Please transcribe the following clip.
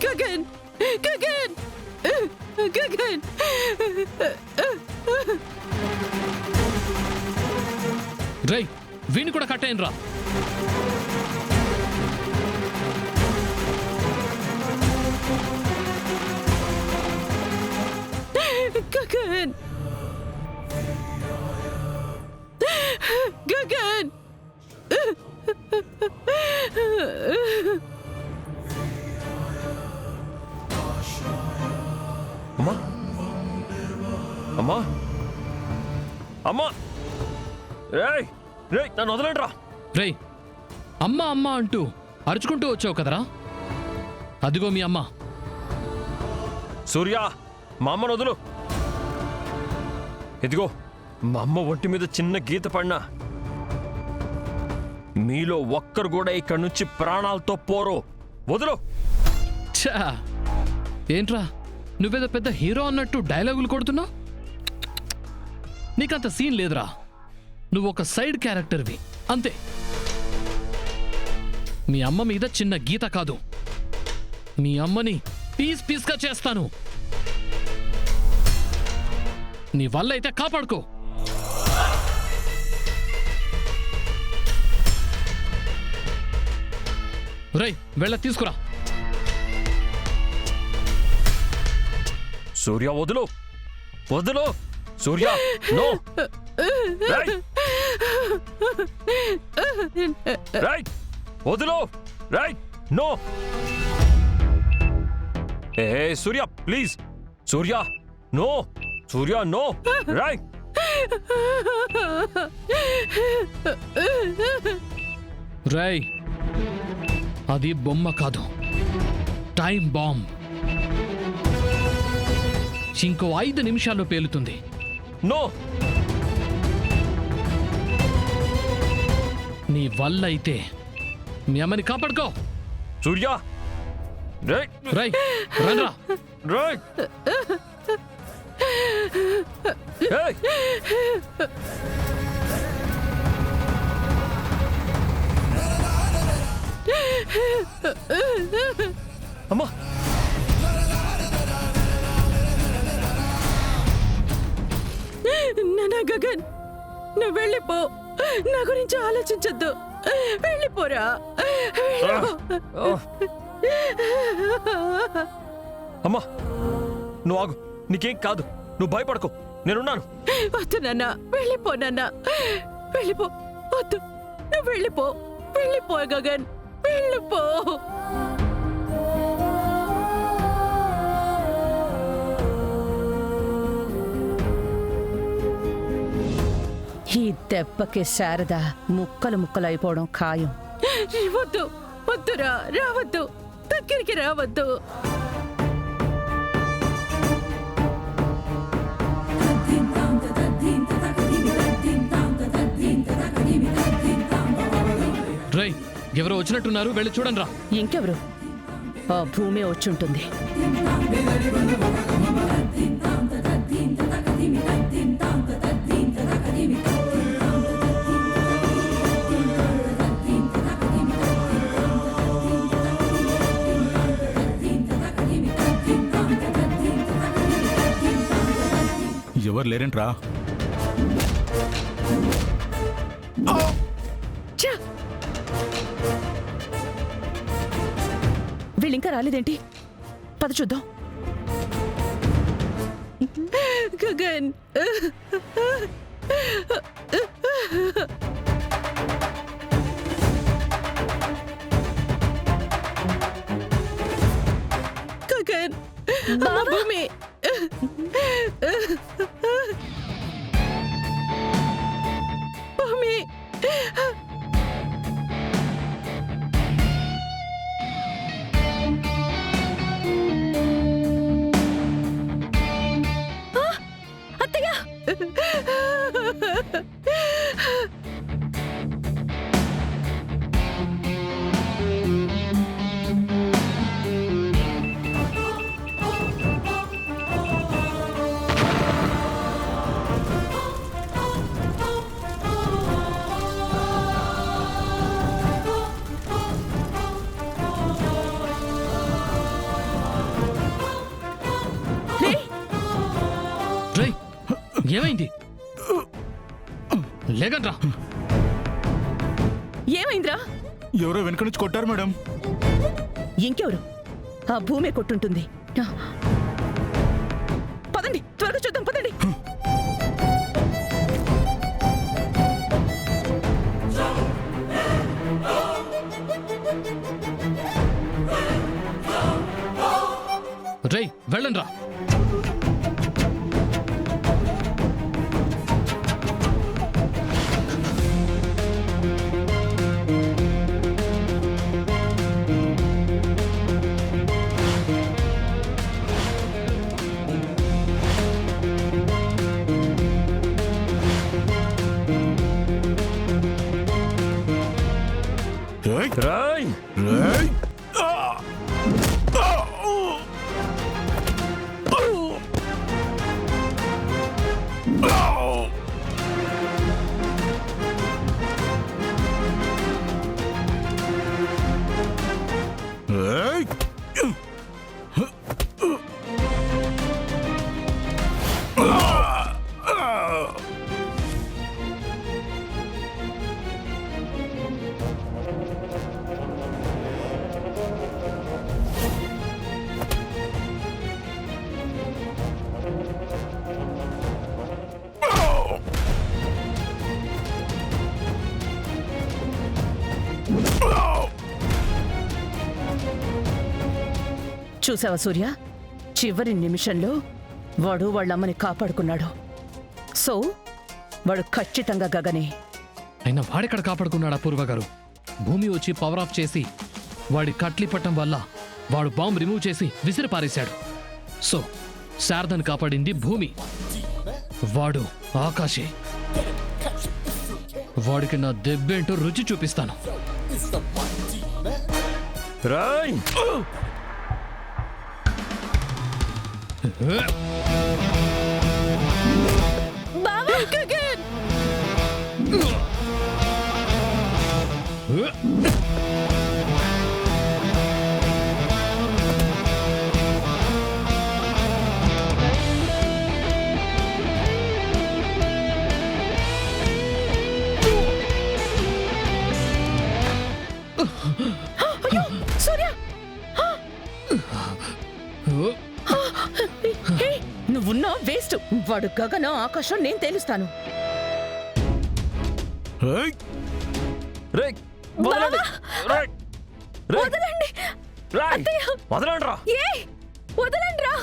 గగన్ గగన్ గగన్ రై వీణి కూడా కట్టేయండి రా. గగన్ గగన్ అమ్మా అమ్మా అమ్మా రేయ్ రేయ్ నన్ను వదలండి రా. రై అమ్మ అమ్మ అంటూ అరుచుకుంటూ వచ్చావు కదరా, అదిగో మీ అమ్మ. సూర్య మా అమ్మను వదులు. ఇదిగో మా అమ్మ ఒంటి మీద చిన్న గీత పడినా మీలో ఒక్కరు కూడా ఇక్కడి నుంచి ప్రాణాలతో పోరు. వదులు. ఛా, ఏంట్రా నువ్వేదో పెద్ద హీరో అన్నట్టు డైలాగులు కొడుతున్నావు? నీకంత సీన్ లేదురా, నువ్వు ఒక సైడ్ క్యారెక్టర్వి అంతే. మీ అమ్మ మీద చిన్న గీత కాదు, మీ అమ్మని పీస్ పీస్గా చేస్తాను. నీ వల్ల అయితే కాపాడుకో. రై వెళ్ళ తీసుకురా. సూర్య వదులు వదులు. సూర్య నో. రేయ్ రేయ్ వదులు. రేయ్ నో. ఏ Surya please. Surya no. Surya no. రేయ్ రై అది బొమ్మ కాదు, టైం బాంబ్. ఇంకో 5 నిమిషాల్లో పేలుతుంది. నో. నీ వల్ల అయితే మీ అమ్మని కాపాడుకో. సూర్య రేయ్ రై రండ్రా. రేయ్ ఏయ్ అమ్మా నాన్న గగన్ నువ్వు వెళ్ళిపో, నా గురించి ఆలోచించొద్దు. వెళ్ళిపోరా. అమ్మా నువ్వు ఆగు. నీకేం కాదు, నువ్వు భయపడకు, నేనున్నాను. వద్దు నాన్న, వెళ్ళిపో నాన్న, వెళ్ళిపో. వద్దు, నువ్వు వెళ్ళిపో. వెళ్ళిపో గగన్, వెళ్ళిపో. ఈ దెబ్బకి శారద ముక్కలు ముక్కలైపోవడం ఖాయం. వద్దు, వద్దురా, రావద్దు, దగ్గరికి రావద్దు. రై ఎవరో వచ్చినట్టున్నారు, వెళ్ళి చూడండి రా. ఇంకెవరు? ఆ భూమి వచ్చుంటుంది. ఎవరు లేరేంట్రా? వీళ్ళింకా రాలేదేంటి? పద చూద్దాం. గగన్ గగన్ భూమి భూమి ఏమైంది? లేకండ్రా. ఏమైందిరా? ఎవరో వెనక నుంచి కొట్టారు మేడం. ఇంకెవరు? ఆ భూమే కొట్టుంటుంది. పదండి, త్వరగా చూద్దాం, పదండి. రేయ్ వెళ్ళండ్రా. ఏయ్! రాయ్ ఏయ్! ఏయ్! చూసావా సూర్య, చివరి నిమిషంలో వాడు వాళ్ళమ్మని కాపాడుకున్నాడు. సో వాడు ఖచ్చితంగా గగనే. అయినా వాడెక్కడ కాపాడుకున్నాడా పూర్వ గారు? భూమి వచ్చి పవర్ ఆఫ్ చేసి వాడి కట్లి పట్టం వల్ల వాడు బాంబు రిమూవ్ చేసి విసిరి పారేశాడు. సో శారదను కాపాడింది భూమి, వాడు ఆకాశే. వాడికి నా దెబ్బేంటో రుచి చూపిస్తాను. రాయ్ బావా గగన్ అయ్యో సూర్య, హే, నువ్వున్నా వేస్ట్. వాడు గగన ఆకాశం నేను తేలుస్తాను. ఏయ్! రేయ్ వదలండి. రేయ్ రేయ్ వదలండి రేయ్ అత్తయ్య. వదలండి రా. ఏ వదలండి రా.